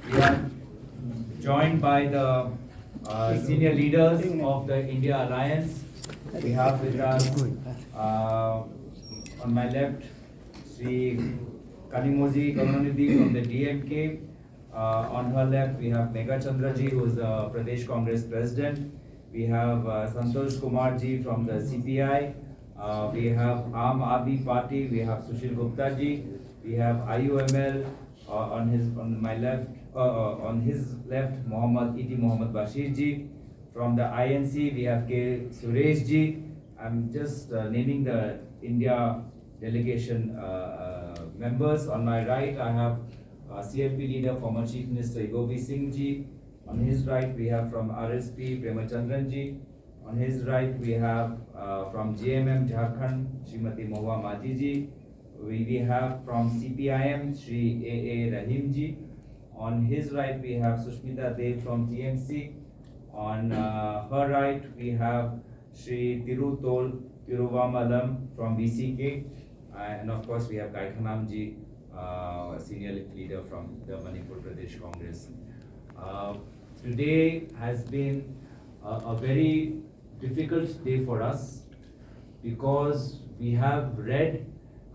We are joined by the senior leaders of the India Alliance. We have with us on my left Sri Kanimoji Karunanidhi from the DMK. On her left we have Megha Chandraji, who is the Pradesh Congress President. We have Santosh Kumarji from the CPI. We have Aam Aadmi Party. We have Sushil Gupta ji. We have IUML on my left. On his left, Mohammad Bashir ji. From the INC, we have K. Suresh ji. I'm just naming the India delegation members. On my right, I have CLP leader, former Chief Minister Igobi Singh ji. On his right, we have from RSP, Premachandran ji. On his right, we have from JMM Jharkhand, Srimati Mohua Maji ji. We have from CPIM, Shri A.A. Rahim ji. On his right, we have Sushmita Dev from TMC. On her right, we have Shri Tirutol Tiruvamalam from VCK. And of course, we have Gaikhanam ji, senior leader from the Manipur Pradesh Congress. Today has been a very difficult day for us because we have read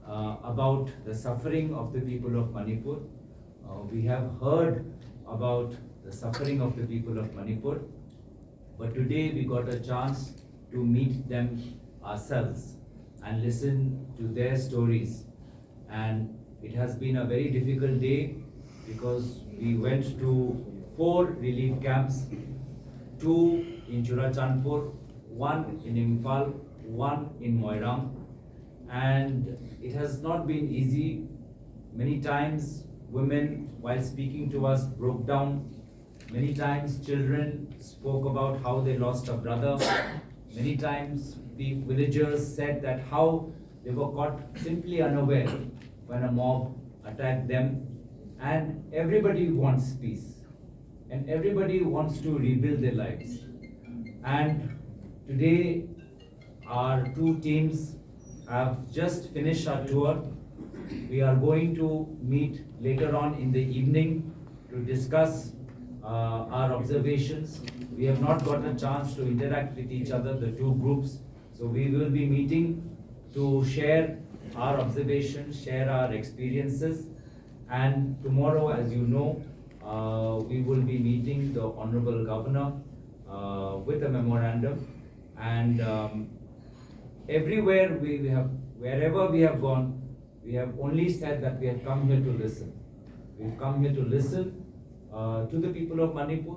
about the suffering of the people of Manipur. We have heard about the suffering of the people of Manipur, but today we got a chance to meet them ourselves and listen to their stories. And it has been a very difficult day because we went to 4 relief camps, 2 in Churachandpur, 1 in IMPHAL, 1 in Moirang. And it has not been easy. Many times women, while speaking to us, broke down. Many times children spoke about how they lost a brother. Many times the villagers said that how they were caught simply unaware when a mob attacked them. And everybody wants peace. And everybody wants to rebuild their lives. And today our 2 teams have just finished our tour. We are going to meet later on in the evening to discuss our observations. We have not got a chance to interact with each other, the 2 groups. So we will be meeting to share our observations, share our experiences. And tomorrow, as you know, we will be meeting the Honorable Governor with a memorandum. And everywhere wherever we have gone, we have only said that we have come here to listen. We've come here to listen to the people of Manipur.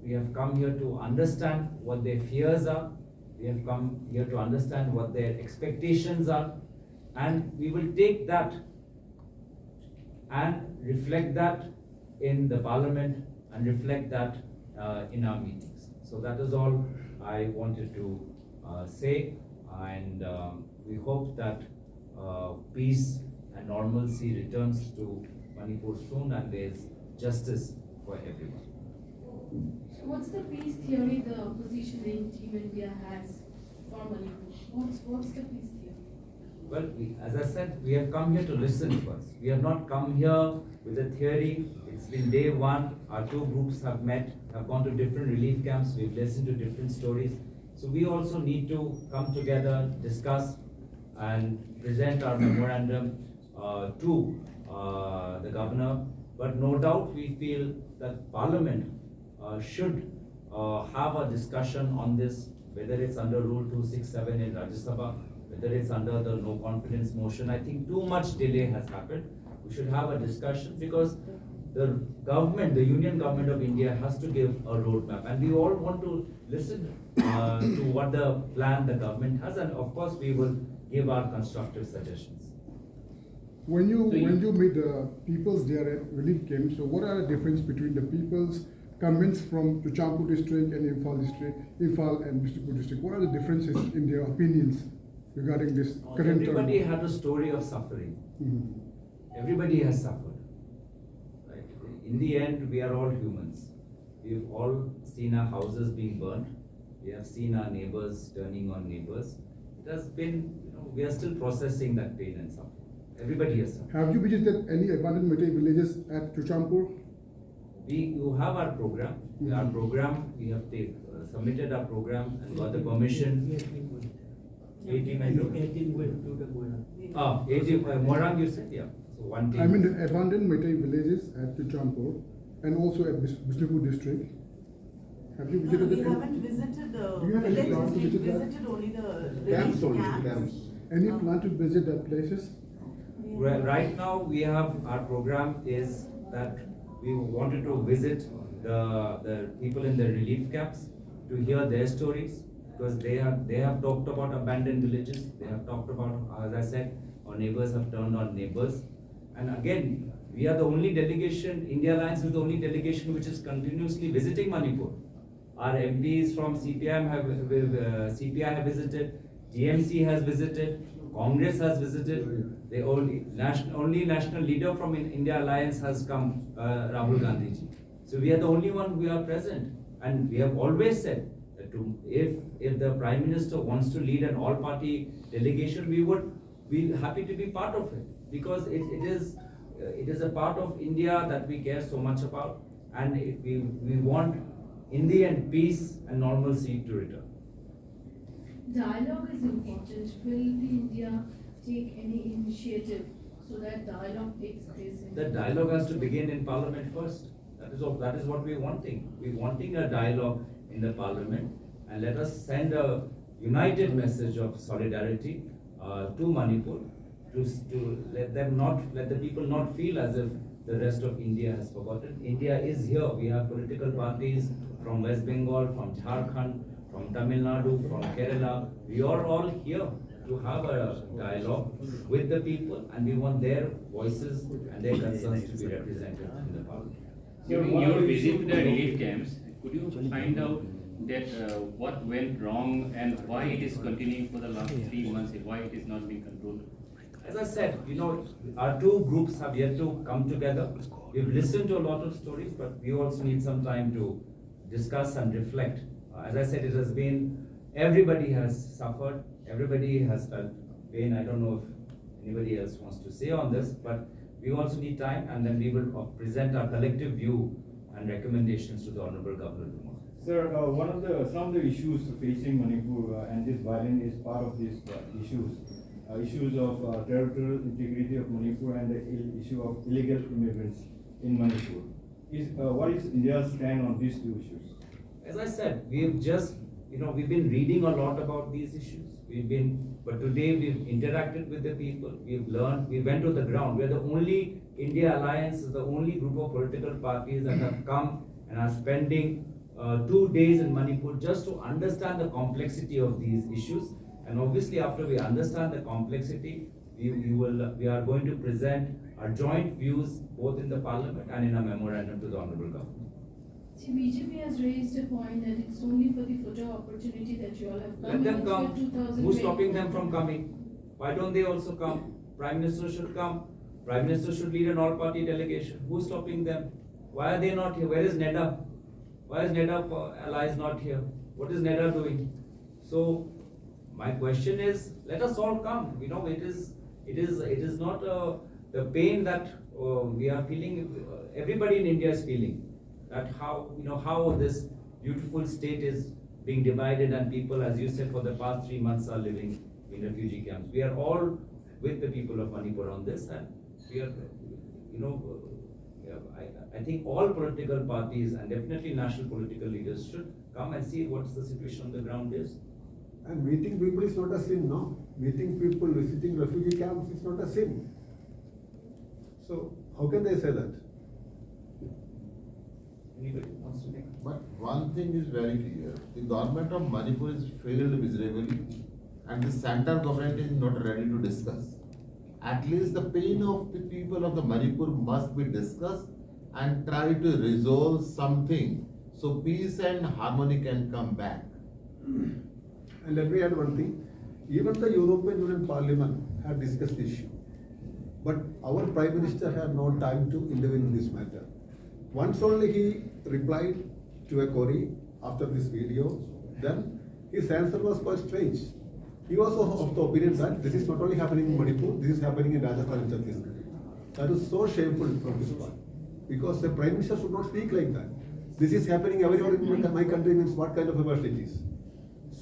We have come here to understand what their fears are. We have come here to understand what their expectations are. And we will take that and reflect that in the parliament and reflect that in our meetings. So that is all I wanted to say. And we hope that peace and normalcy returns to Manipur soon and there is justice for everyone. So what's the peace theory the opposition in Team India has for Manipur? What's the peace theory? Well, as I said, we have come here to listen first. We have not come here with a theory. It's been day 1. Our 2 groups have met, have gone to different relief camps. We've listened to different stories. So we also need to come together, discuss and present our memorandum to the governor. But no doubt we feel that Parliament should have a discussion on this, whether it's under Rule 267 in Rajya Sabha, whether it's under the no confidence motion. I think too much delay has happened. We should have a discussion because the government, the Union Government of India has to give a roadmap, and we all want to listen to what the plan the government has, and of course we will give our constructive suggestions. When you meet the peoples there at relief camps, so what are the difference between the peoples convinced from Churachandpur district and IMPHAL and Bishnupur district? What are the differences in their opinions regarding this current? Everybody had a story of suffering. Everybody has suffered. Right? In the end, we are all humans. We've all seen our houses being burnt. We have seen our neighbors turning on neighbors. It has been, we are still processing that pain and suffering. Everybody has suffered. Have you visited any abandoned military villages at Churachandpur? you have our program. Our program, we have submitted our program and got the permission. 18 Morang, you said, yeah. So one team. I mean, the abandoned Meitei villages at Chuchampur and also at Bishnupur district. Have you No, visited we the haven't visited Do you have any villages, plan to we visit that? visited only the Camps relief only, camps. camps. Any plan to visit that places? Right now, we have, our program is that we wanted to visit the people in the relief camps to hear their stories, because they have talked about abandoned villages. They have talked about, as I said, our neighbors have turned on neighbors. And again, we are the only delegation, I.N.D.I.A is the only delegation which is continuously visiting Manipur. Our MPs from CPI have visited, TMC has visited, Congress has visited. The only national leader from India Alliance has come, Rahul Gandhi ji. So we are the only one who are present, and we have always said that if the Prime Minister wants to lead an all-party delegation, we would be happy to be part of it, because it is a part of India that we care so much about, and we want in the end peace and normalcy to return. Dialogue is important. Will the India take any initiative so that dialogue takes place? The dialogue has to begin in Parliament first. That is what we're wanting. We're wanting a dialogue in the Parliament, and let us send a united message of solidarity to Manipur, to let the people not feel as if the rest of India has forgotten. India is here. We have political parties from West Bengal, from Jharkhand, from Tamil Nadu, from Kerala. We are all here to have a dialogue with the people, and we want their voices and their concerns to be represented in the Parliament. During your visit to the relief camps, could you find out that what went wrong and why it is continuing for the last 3 months, why it is not being controlled? As I said, our two groups have yet to come together. We've listened to a lot of stories, but we also need some time to discuss and reflect. As I said, it has been, everybody has suffered, everybody has felt pain. I don't know if anybody else wants to say on this, but we also need time, and then we will present our collective view and recommendations to the Honorable Governor tomorrow. Sir, some of the issues facing Manipur and this violence is part of these issues of territorial integrity of Manipur and the issue of illegal immigrants in Manipur. What is India's stand on these two issues? As I said, we've been reading a lot about these issues. But today we've interacted with the people, we've learned, we went to the ground. We're the only, India Alliance is the only group of political parties that have come and are spending 2 days in Manipur just to understand the complexity of these issues. And obviously, after we understand the complexity, we are going to present our joint views both in the Parliament and in a memorandum to the Honorable Government. See, BJP has raised a point that it's only for the photo opportunity that you all have come. Let them and it's come. for 2020. Who's stopping them from coming? Why don't they also come? Prime Minister should come. Prime Minister should lead an all-party delegation. Who's stopping them? Why are they not here? Where is NEDA? Why is NEDA allies not here? What is NEDA doing? So my question is, let us all come. It is not the pain that we are feeling. Everybody in India is feeling that how this beautiful state is being divided, and people, as you said, for the past 3 months are living in refugee camps. We are all with the people of Manipur on this, and we are, I think all political parties and definitely national political leaders should come and see what's the situation on the ground is. And meeting people is not a sin, no? Meeting people, visiting refugee camps is not a sin. So how can they say that? Anybody wants to make? But one thing is very clear, the government of Manipur is failed miserably, and the central government is not ready to discuss. At least the pain of the people of the Manipur must be discussed and try to resolve something, so peace and harmony can come back. And let me add one thing. Even the European Union Parliament had discussed the issue. But our Prime Minister had no time to intervene in this matter. Once only he replied to a query after this video, then his answer was quite strange. He was of the opinion that this is not only happening in Manipur, this is happening in Rajasthan and Chhattisgarh. That is so shameful from his part. because the Prime Minister should not speak like that. This is happening everywhere in my country, means what kind of a world it is.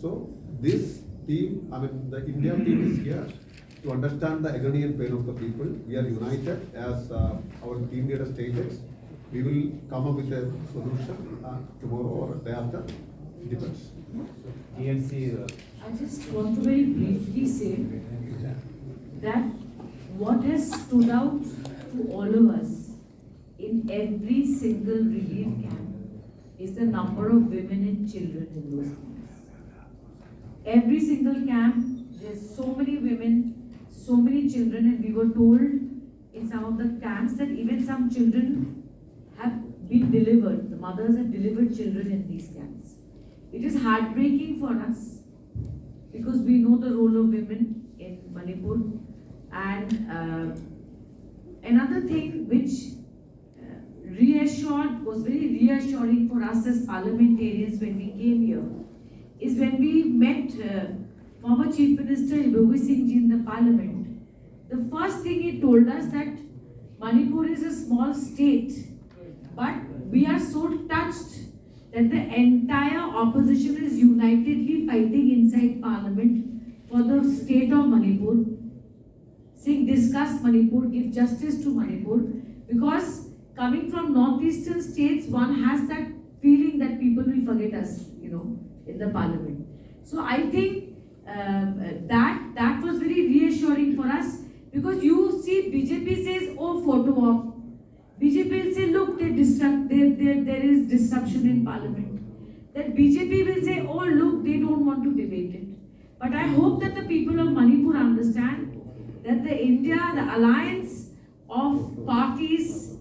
So this team, I mean the India team is here to understand the agony and pain of the people. We are united, as our team leader stated. We will come up with a solution tomorrow or day after. Depends. TMC. I just want to very briefly say that what has stood out to all of us in every single relief camp is the number of women and children in those camps. Every single camp, there's so many women, so many children, and we were told in some of the camps that even some children have been delivered. The mothers have delivered children in these camps. It is heartbreaking for us because we know the role of women in Manipur. And another thing which was very reassuring for us as parliamentarians when we came here is when we met former Chief Minister Ibogui Singh Ji in the Parliament. The first thing he told us that Manipur is a small state, but we are so touched that the entire opposition is unitedly fighting inside Parliament for the state of Manipur, saying discuss Manipur, give justice to Manipur, because coming from northeastern states, one has that feeling that people will forget us, in the Parliament. So I think that was very reassuring for us, because you see BJP says, oh, photo op. BJP will say, look, there is disruption in Parliament. Then BJP will say, oh, look, they don't want to debate it. But I hope that the people of Manipur understand that the alliance of parties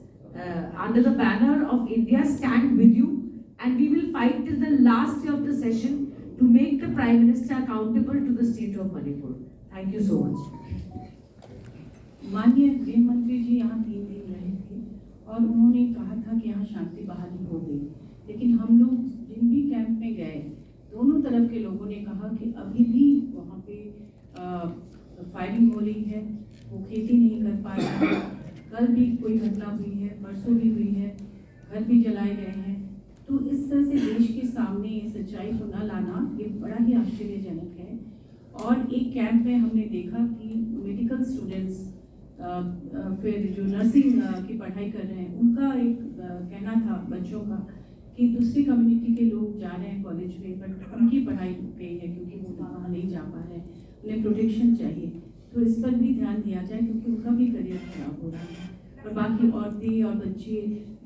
under the banner of India stand with you, and we will fight till the last day of the session to make the Prime Minister accountable to the state of Manipur. Thank you so much. माननीय गृह मंत्री जी यहाँ 3 दिन रहे थे और उन्होंने कहा था कि यहाँ शांति बहाली हो गई, लेकिन हम लोग जिन भी कैंप में गए, दोनों तरफ के लोगों ने कहा कि अभी भी वहाँ पे फायरिंग हो रही है, वो खेती नहीं कर पा रहे हैं, कल भी कोई घटना हुई है, परसों भी हुई है, घर भी जलाए गए हैं। तो इस तरह से देश के सामने ये सच्चाई को न लाना ये बड़ा ही आश्चर्यजनक है। और एक कैंप में हमने देखा कि मेडिकल स्टूडेंट्स फिर जो नर्सिंग की पढ़ाई कर रहे हैं, उनका एक कहना था बच्चों का कि दूसरी कम्युनिटी के लोग जा रहे हैं कॉलेज में, बट उनकी पढ़ाई रुक गई है क्योंकि वो वहाँ नहीं जा पा रहे हैं, उन्हें प्रोटेक्शन चाहिए। तो इस पर भी ध्यान दिया जाए क्योंकि उनका भी करियर खराब हो रहा है। और बाकी औरतें और बच्चे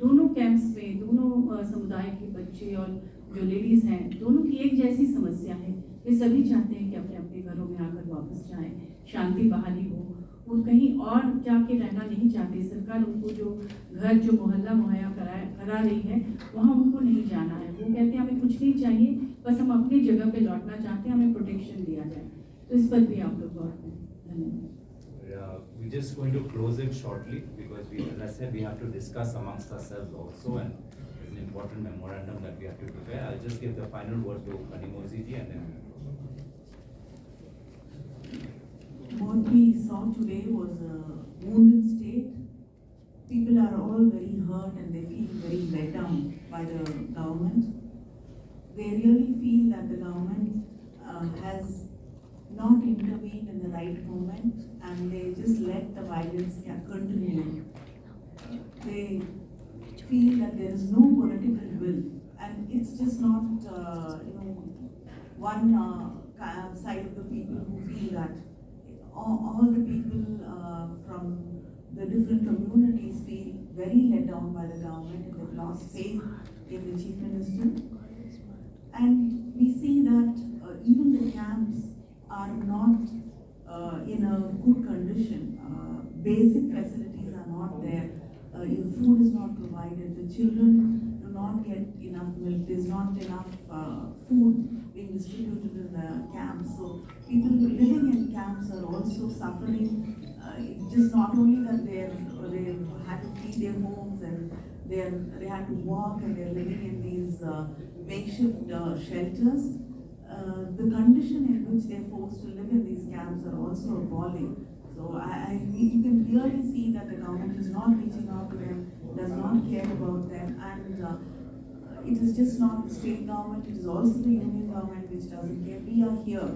दोनों कैंप्स में, दोनों समुदाय के बच्चे और जो लेडीज़ हैं, दोनों की एक जैसी समस्या है। वे सभी चाहते हैं कि अपने अपने घरों में आकर वापस जाएं, शांति बहाली हो, वो कहीं और जाके रहना नहीं चाहते। सरकार उनको जो घर, जो मोहल्ला मुहैया करा रही है, वहाँ उनको नहीं जाना है। वो कहते हैं हमें कुछ नहीं चाहिए, बस हम अपनी जगह पे लौटना चाहते हैं, हमें प्रोटेक्शन दिया जाए। तो इस पर भी आप लोग गौर करें। धन्यवाद। We're just going to close it shortly because as I said, we have to discuss amongst ourselves also, and it's an important memorandum that we have to prepare. I'll just give the final word to Kanimozi ji and then what we saw today was a wounded state. People are all very hurt and they feel very let down by the government. They really feel that the government has not intervened in the right moment and they just let the violence continue. They feel that there is no political will, and it's just not one side of the people who feel that. All the people from the different communities feel very let down by the government and they've lost faith in the Chief Minister. And we see that even the camps are not in a good condition. Basic facilities are not there. Food is not provided. The children do not get enough milk. There's not enough food being distributed in the camps. So people living in camps are also suffering. Just not only that they've had to flee their homes and they had to walk and they're living in these makeshift shelters. The condition in which they're forced to live in these camps are also appalling. So you can clearly see that the government is not reaching out to them. does not care about them, and it is just not the state government, it is also the union government which doesn't care. We are here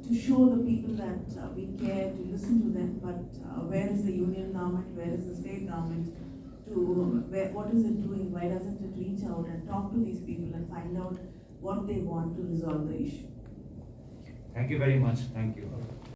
to show the people that we care, to listen to them, but where is the union government, where is the state government, what is it doing, why doesn't it reach out and talk to these people and find out what they want to resolve the issue? Thank you very much. Thank you.